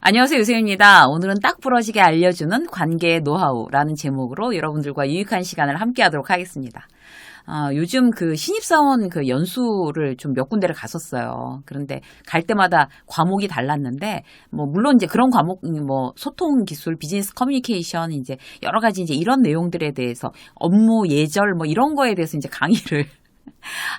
안녕하세요, 유세윤입니다. 오늘은 딱 부러지게 알려주는 관계의 노하우라는 제목으로 여러분들과 유익한 시간을 함께 하도록 하겠습니다. 요즘 그 신입사원 그 연수를 좀 몇 군데를 갔었어요. 그런데 갈 때마다 과목이 달랐는데, 물론 이제 그런 과목, 소통 기술, 비즈니스 커뮤니케이션, 이제 여러 가지 이제 이런 내용들에 대해서 업무 예절 이런 거에 대해서 이제 강의를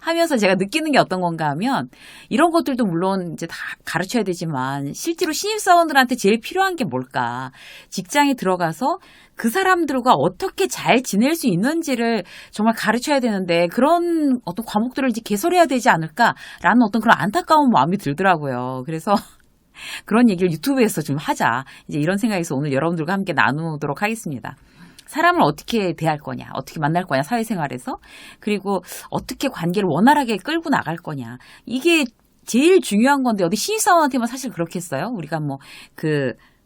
하면서 제가 느끼는 게 어떤 건가 하면 이런 것들도 물론 이제 다 가르쳐야 되지만 실제로 신입사원들한테 제일 필요한 게 뭘까? 직장에 들어가서 그 사람들과 어떻게 잘 지낼 수 있는지를 정말 가르쳐야 되는데 그런 어떤 과목들을 이제 개설해야 되지 않을까라는 어떤 그런 안타까운 마음이 들더라고요. 그래서 그런 얘기를 유튜브에서 좀 하자. 이제 이런 생각에서 오늘 여러분들과 함께 나누도록 하겠습니다. 사람을 어떻게 대할 거냐, 어떻게 만날 거냐, 사회생활에서. 그리고 어떻게 관계를 원활하게 끌고 나갈 거냐. 이게 제일 중요한 건데 어디 신입사원한테만 사실 그렇겠어요? 우리가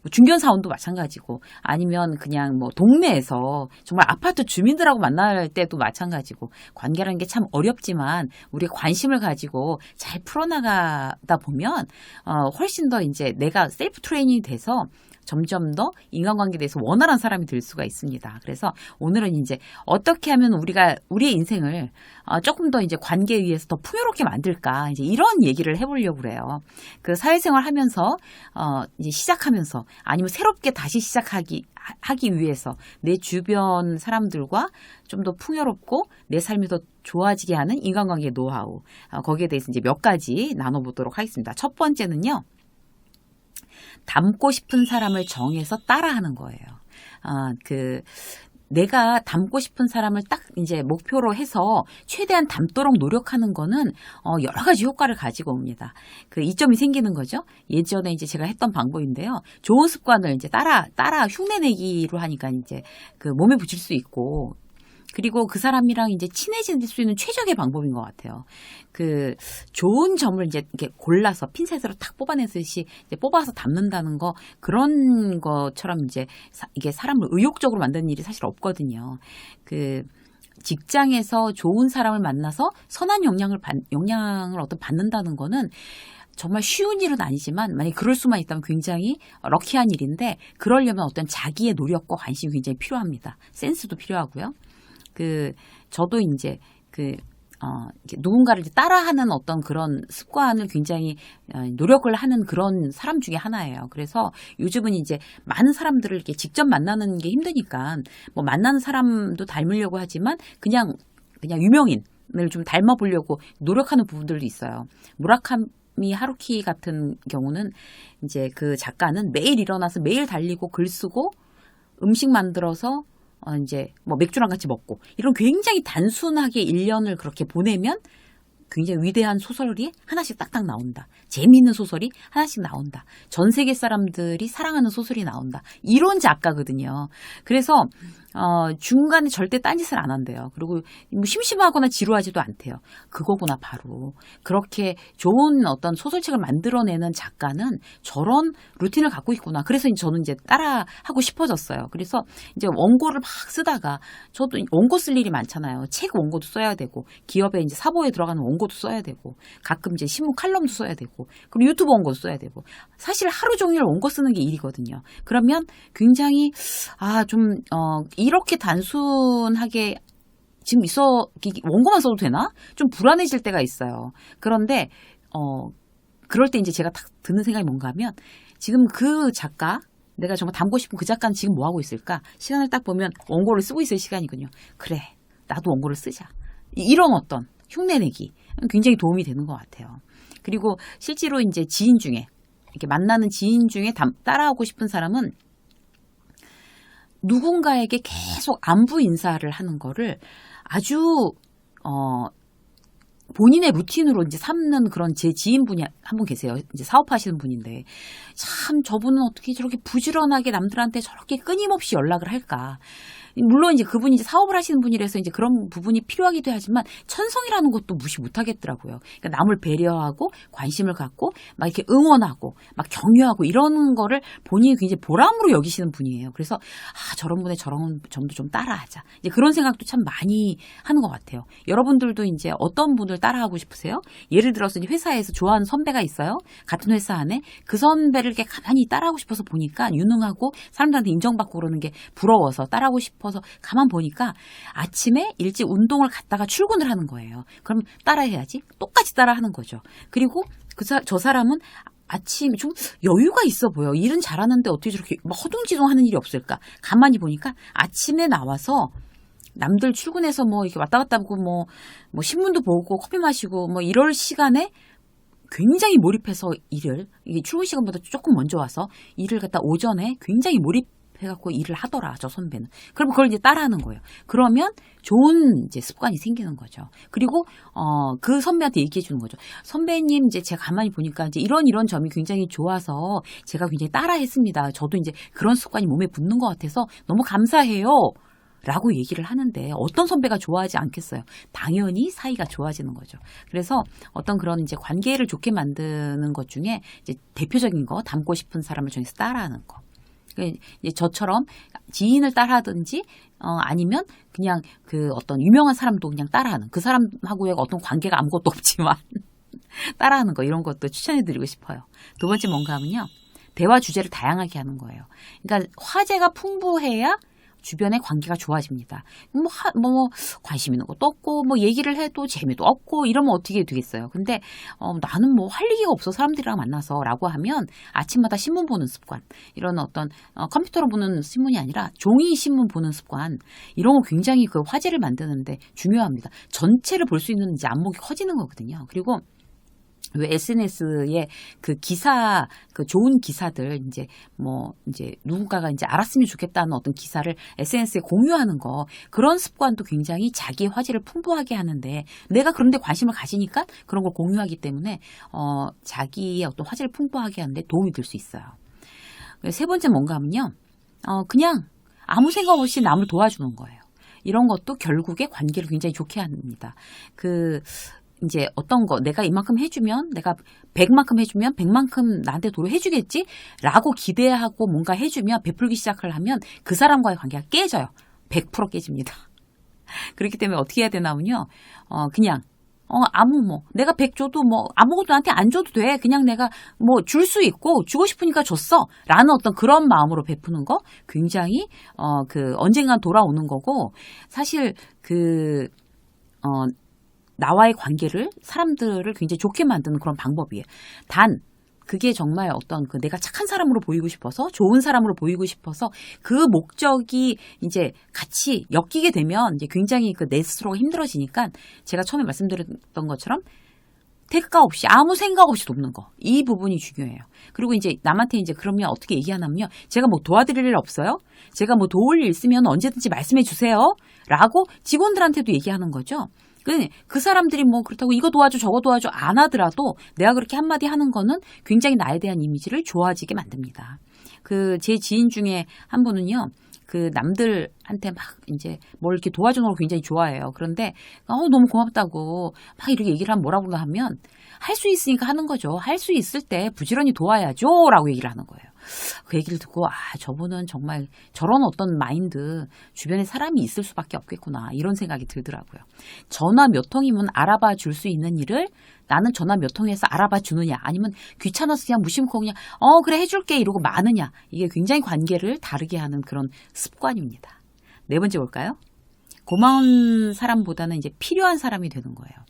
중견사원도 마찬가지고 아니면 그냥 동네에서 정말 아파트 주민들하고 만날 때도 마찬가지고 관계라는 게 참 어렵지만 우리가 관심을 가지고 잘 풀어나가다 보면 훨씬 더 이제 내가 셀프 트레이닝이 돼서 점점 더 인간관계에 대해서 원활한 사람이 될 수가 있습니다. 그래서 오늘은 이제 어떻게 하면 우리가 우리의 인생을 조금 더 이제 관계에 의해서 더 풍요롭게 만들까 이제 이런 얘기를 해보려고 그래요. 그 사회생활 하면서 이제 시작하면서 아니면 새롭게 다시 시작하기 위해서 내 주변 사람들과 좀 더 풍요롭고 내 삶이 더 좋아지게 하는 인간관계 노하우 거기에 대해서 이제 몇 가지 나눠보도록 하겠습니다. 첫 번째는요. 닮고 싶은 사람을 정해서 따라하는 거예요. 내가 닮고 싶은 사람을 딱 이제 목표로 해서 최대한 닮도록 노력하는 거는 여러 가지 효과를 가지고 옵니다. 그 이점이 생기는 거죠. 예전에 이제 제가 했던 방법인데요. 좋은 습관을 이제 따라 흉내내기로 하니까 이제 그 몸에 붙일 수 있고 그리고 그 사람이랑 이제 친해질 수 있는 최적의 방법인 것 같아요. 그 좋은 점을 이제 이렇게 골라서 핀셋으로 탁 뽑아내듯이 이제 뽑아서 담는다는 거 그런 것처럼 이제 이게 사람을 의욕적으로 만드는 일이 사실 없거든요. 그 직장에서 좋은 사람을 만나서 선한 영향을 받는다는 거는 정말 쉬운 일은 아니지만 만약에 그럴 수만 있다면 굉장히 럭키한 일인데 그러려면 어떤 자기의 노력과 관심이 굉장히 필요합니다. 센스도 필요하고요. 저도 이제 누군가를 따라하는 어떤 그런 습관을 굉장히 노력을 하는 그런 사람 중에 하나예요. 그래서 요즘은 이제 많은 사람들을 이렇게 직접 만나는 게 힘드니까 만나는 사람도 닮으려고 하지만 그냥 유명인을 좀 닮아보려고 노력하는 부분들도 있어요. 무라카미 하루키 같은 경우는 이제 그 작가는 매일 일어나서 매일 달리고 글 쓰고 음식 만들어서 이제 맥주랑 같이 먹고 이런 굉장히 단순하게 1년을 그렇게 보내면 굉장히 위대한 소설이 하나씩 딱딱 나온다. 재미있는 소설이 하나씩 나온다. 전 세계 사람들이 사랑하는 소설이 나온다. 이런 작가거든요. 그래서 중간에 절대 딴짓을 안 한대요. 그리고 심심하거나 지루하지도 않대요. 그거구나 바로. 그렇게 좋은 어떤 소설책을 만들어내는 작가는 저런 루틴을 갖고 있구나. 그래서 저는 이제 따라하고 싶어졌어요. 그래서 이제 원고를 막 쓰다가 저도 원고 쓸 일이 많잖아요. 책 원고도 써야 되고 기업에 이제 사보에 들어가는 원고도 써야 되고 가끔 이제 신문 칼럼도 써야 되고 그리고 유튜브 원고도 써야 되고 사실 하루 종일 원고 쓰는 게 일이거든요. 그러면 굉장히 이렇게 단순하게 지금 원고만 써도 되나? 좀 불안해질 때가 있어요. 그런데 그럴 때 이제 제가 딱 드는 생각이 뭔가 하면 지금 그 작가 내가 정말 닮고 싶은 그 작가는 지금 뭐 하고 있을까? 시간을 딱 보면 원고를 쓰고 있을 시간이군요. 그래, 나도 원고를 쓰자. 이런 어떤 흉내내기 굉장히 도움이 되는 것 같아요. 그리고 실제로 이제 지인 중에 이렇게 만나는 지인 중에 따라하고 싶은 사람은 누군가에게 계속 안부 인사를 하는 거를 아주 본인의 루틴으로 이제 삼는 그런 제 지인분이 한 분 계세요. 이제 사업하시는 분인데 참 저분은 어떻게 저렇게 부지런하게 남들한테 저렇게 끊임없이 연락을 할까? 물론 이제 그분이 이제 사업을 하시는 분이라서 이제 그런 부분이 필요하기도 하지만 천성이라는 것도 무시 못 하겠더라고요. 그러니까 남을 배려하고 관심을 갖고 막 이렇게 응원하고 막 격려하고 이런 거를 본인이 굉장히 보람으로 여기시는 분이에요. 그래서 저런 분의 저런 점도 좀 따라하자. 이제 그런 생각도 참 많이 하는 것 같아요. 여러분들도 이제 어떤 분을 따라하고 싶으세요? 예를 들어서 이제 회사에서 좋아하는 선배가 있어요. 같은 회사 안에 그 선배를 이렇게 가만히 따라하고 싶어서 보니까 유능하고 사람들한테 인정받고 그러는 게 부러워서 따라하고 싶어서 가만 보니까 아침에 일찍 운동을 갔다가 출근을 하는 거예요. 그럼 따라해야지. 똑같이 따라하는 거죠. 그리고 저 사람은 아침 좀 여유가 있어 보여. 일은 잘하는데 어떻게 저렇게 막 허둥지둥 하는 일이 없을까? 가만히 보니까 아침에 나와서 남들 출근해서 뭐 이렇게 왔다 갔다 하고 뭐 신문도 보고 커피 마시고 뭐 이럴 시간에 굉장히 몰입해서 이게 출근 시간보다 조금 먼저 와서 일을 갖다 오전에 굉장히 몰입해갖고 일을 하더라, 저 선배는. 그럼 그걸 이제 따라하는 거예요. 그러면 좋은 이제 습관이 생기는 거죠. 그리고, 그 선배한테 얘기해 주는 거죠. 선배님, 이제 제가 가만히 보니까 이제 이런 점이 굉장히 좋아서 제가 굉장히 따라했습니다. 저도 이제 그런 습관이 몸에 붙는 것 같아서 너무 감사해요. 라고 얘기를 하는데 어떤 선배가 좋아하지 않겠어요? 당연히 사이가 좋아지는 거죠. 그래서 어떤 그런 이제 관계를 좋게 만드는 것 중에 이제 대표적인 거 닮고 싶은 사람을 정해서 따라하는 거. 이제 저처럼 지인을 따라하든지 아니면 그냥 그 어떤 유명한 사람도 그냥 따라하는 그 사람하고의 어떤 관계가 아무것도 없지만 따라하는 거 이런 것도 추천해드리고 싶어요. 두 번째 뭔가 하면요. 대화 주제를 다양하게 하는 거예요. 그러니까 화제가 풍부해야 주변의 관계가 좋아집니다. 관심 있는 것도 없고, 얘기를 해도 재미도 없고, 이러면 어떻게 되겠어요? 근데, 나는 할 얘기가 없어, 사람들이랑 만나서, 라고 하면, 아침마다 신문 보는 습관, 이런 어떤, 컴퓨터로 보는 신문이 아니라, 종이 신문 보는 습관, 이런 거 굉장히 그 화제를 만드는데 중요합니다. 전체를 볼 수 있는 이제 안목이 커지는 거거든요. 그리고, 왜 SNS에 그 기사, 그 좋은 기사들, 이제 누군가가 이제 알았으면 좋겠다는 어떤 기사를 SNS에 공유하는 거, 그런 습관도 굉장히 자기의 화제를 풍부하게 하는데, 내가 그런데 관심을 가지니까 그런 걸 공유하기 때문에, 자기의 어떤 화제를 풍부하게 하는데 도움이 될 수 있어요. 세 번째 뭔가 하면요, 그냥 아무 생각 없이 남을 도와주는 거예요. 이런 것도 결국에 관계를 굉장히 좋게 합니다. 이제 어떤 거 내가 이만큼 해주면 내가 100만큼 해주면 100만큼 나한테 도로 해주겠지? 라고 기대하고 뭔가 해주면 베풀기 시작을 하면 그 사람과의 관계가 깨져요. 100% 깨집니다. 그렇기 때문에 어떻게 해야 되나면요. 그냥 내가 100 줘도 아무것도 나한테 안 줘도 돼. 그냥 내가 줄 수 있고 주고 싶으니까 줬어. 라는 어떤 그런 마음으로 베푸는 거 굉장히 언젠간 돌아오는 거고 사실 나와의 관계를 사람들을 굉장히 좋게 만드는 그런 방법이에요. 단 그게 정말 어떤 내가 착한 사람으로 보이고 싶어서 좋은 사람으로 보이고 싶어서 그 목적이 이제 같이 엮이게 되면 이제 굉장히 내 스스로가 힘들어지니까 제가 처음에 말씀드렸던 것처럼 대가 없이 아무 생각 없이 돕는 거. 이 부분이 중요해요. 그리고 이제 남한테 이제 그러면 어떻게 얘기하냐면요. 제가 도와드릴 일 없어요? 제가 도울 일 있으면 언제든지 말씀해 주세요. 라고 직원들한테도 얘기하는 거죠. 그 사람들이 그렇다고 이거 도와줘 저거 도와줘 안 하더라도 내가 그렇게 한마디 하는 거는 굉장히 나에 대한 이미지를 좋아지게 만듭니다. 제 지인 중에 한 분은요. 남들한테 막 이제 뭘 이렇게 도와주는 걸 굉장히 좋아해요. 그런데 너무 고맙다고 막 이렇게 얘기를 하면 뭐라고 하면 할 수 있으니까 하는 거죠. 할 수 있을 때 부지런히 도와야죠. 라고 얘기를 하는 거예요. 그 얘기를 듣고 저분은 정말 저런 어떤 마인드 주변에 사람이 있을 수밖에 없겠구나 이런 생각이 들더라고요. 전화 몇 통이면 알아봐 줄 수 있는 일을 나는 전화 몇 통해서 알아봐 주느냐 아니면 귀찮아서 그냥 무심코 그냥 그래 해줄게 이러고 마느냐 이게 굉장히 관계를 다르게 하는 그런 습관입니다. 네 번째 볼까요? 고마운 사람보다는 이제 필요한 사람이 되는 거예요.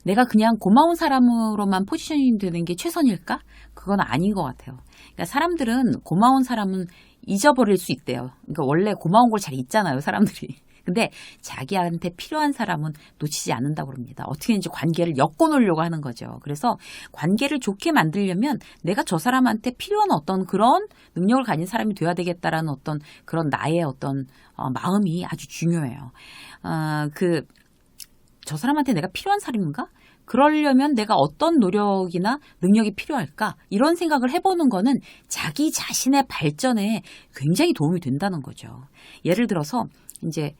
내가 그냥 고마운 사람으로만 포지셔닝 되는 게 최선일까? 그건 아닌 것 같아요. 그러니까 사람들은 고마운 사람은 잊어버릴 수 있대요. 그러니까 원래 고마운 걸 잘 잊잖아요, 사람들이. 근데 자기한테 필요한 사람은 놓치지 않는다고 그럽니다. 어떻게든지 관계를 엮어놓으려고 하는 거죠. 그래서 관계를 좋게 만들려면 내가 저 사람한테 필요한 어떤 그런 능력을 가진 사람이 돼야 되겠다라는 어떤 그런 나의 어떤 마음이 아주 중요해요. 저 사람한테 내가 필요한 사람인가? 그러려면 내가 어떤 노력이나 능력이 필요할까? 이런 생각을 해보는 거는 자기 자신의 발전에 굉장히 도움이 된다는 거죠. 예를 들어서 이제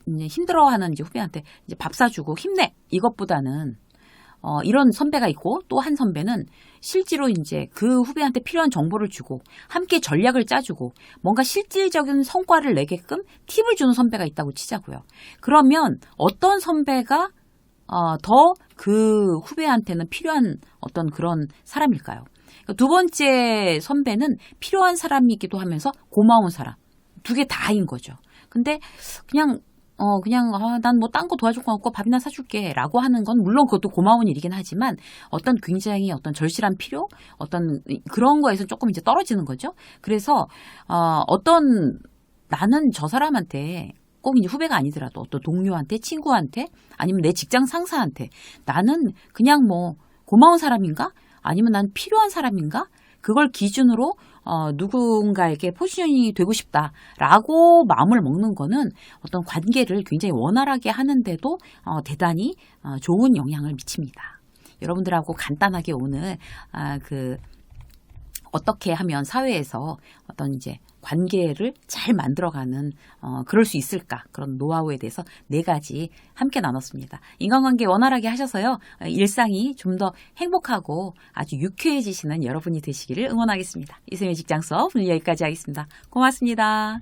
이제 힘들어하는 이제 후배한테 이제 밥 사주고 힘내! 이것보다는 이런 선배가 있고 또 한 선배는 실제로 이제 그 후배한테 필요한 정보를 주고 함께 전략을 짜주고 뭔가 실질적인 성과를 내게끔 팁을 주는 선배가 있다고 치자고요. 그러면 어떤 선배가 더 그 후배한테는 필요한 어떤 그런 사람일까요? 두 번째 선배는 필요한 사람이기도 하면서 고마운 사람. 두 개 다인 거죠. 근데 그냥 난 뭐 딴 거 도와줄 거 없고 밥이나 사줄게 라고 하는 건 물론 그것도 고마운 일이긴 하지만 어떤 굉장히 어떤 절실한 필요? 어떤 그런 거에서 조금 이제 떨어지는 거죠. 그래서, 나는 저 사람한테 꼭 이제 후배가 아니더라도 어떤 동료한테, 친구한테 아니면 내 직장 상사한테 나는 그냥 뭐 고마운 사람인가? 아니면 난 필요한 사람인가? 그걸 기준으로 누군가에게 포지션이 되고 싶다라고 마음을 먹는 거는 어떤 관계를 굉장히 원활하게 하는데도 대단히 좋은 영향을 미칩니다. 여러분들하고 간단하게 오늘 어떻게 하면 사회에서 어떤 이제 관계를 잘 만들어가는 그럴 수 있을까 그런 노하우에 대해서 4가지 함께 나눴습니다. 인간관계 원활하게 하셔서요 일상이 좀 더 행복하고 아주 유쾌해지시는 여러분이 되시기를 응원하겠습니다. 이쌤의 직장 수업 오늘 여기까지 하겠습니다. 고맙습니다.